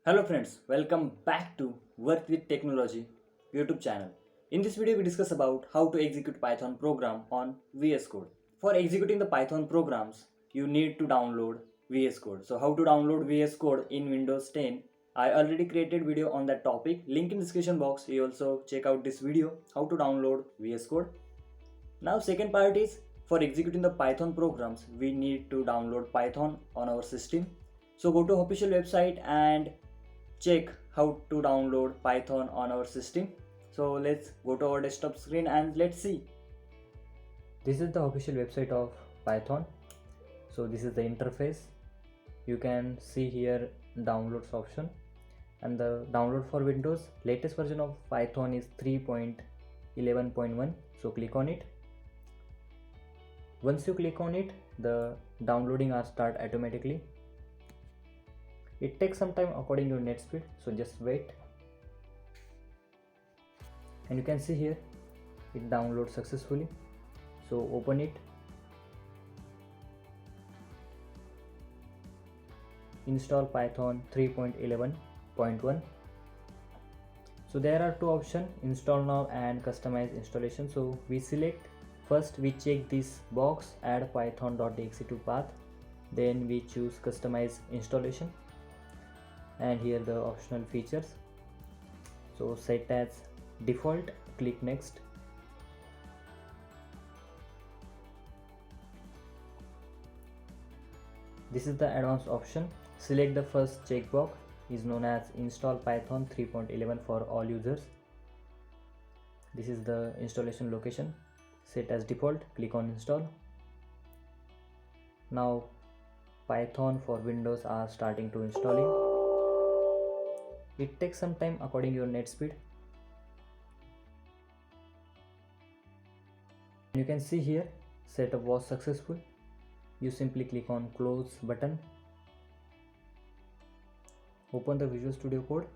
Hello friends, welcome back to Work with Technology YouTube channel. In this video we discuss about how to execute Python program on VS Code. For executing the Python programs, you need to download VS Code. So how to download VS Code in Windows 10? I already created video on that topic. Link in description box. You also check out this video how to download VS Code. Now second part is for executing the Python programs, we need to download Python on our system. So go to official website and check how to download Python on our system. So let's go to our desktop screen and let's see. This is the official website of Python. So this is the interface. You can see here downloads option, and the download for Windows latest version of Python is 3.11.1. so click on it. Once you click on it, the downloading are start automatically. It takes some time according to your net speed, so just wait. And you can see here it downloads successfully. So open it. Install Python 3.11.1. So there are two options, install now and customize installation. So we select first, we check this box, add python.exe to path, then we choose customize installation, and here the optional features. So set as default, click next. This is the advanced option. Select the first checkbox, is known as install Python 3.11 for all users. This is the installation location. Set as default, click on install. Now Python for Windows are starting to installing. It takes some time according to your net speed. You can see here setup was successful. You simply click on close button. Open the Visual Studio Code.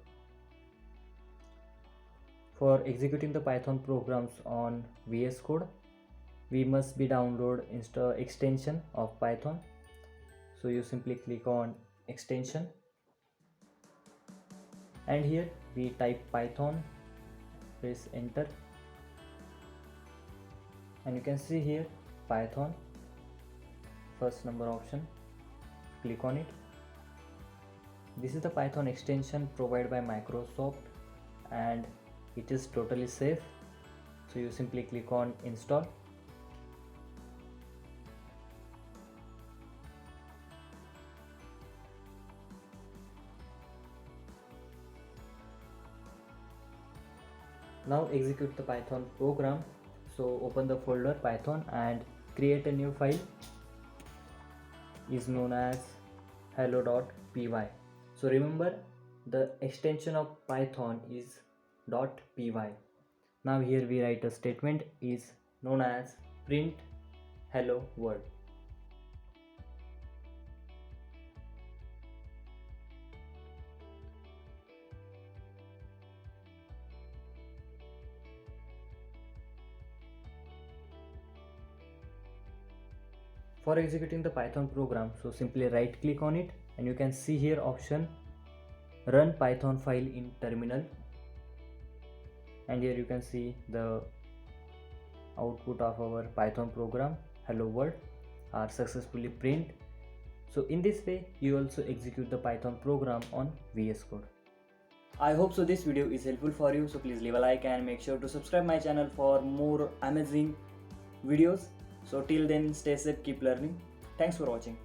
For executing the Python programs on VS Code, we must be download extension of Python. So you simply click on extension, and here we type Python, press enter, and you can see here Python, first number option, click on it. This is the Python extension provided by Microsoft and it is totally safe. So you simply click on install. Now execute the Python program. So open the folder Python and create a new file, is known as hello.py. So remember the extension of Python is .py. Now here we write a statement is known as print hello world. For executing the Python program, so simply right click on it, and you can see here option run Python file in terminal, and here you can see the output of our Python program hello world are successfully print. So in this way you also execute the Python program on VS Code. I hope so this video is helpful for you, so please leave a like and make sure to subscribe my channel for more amazing videos. So till then, stay safe, keep learning. Thanks for watching.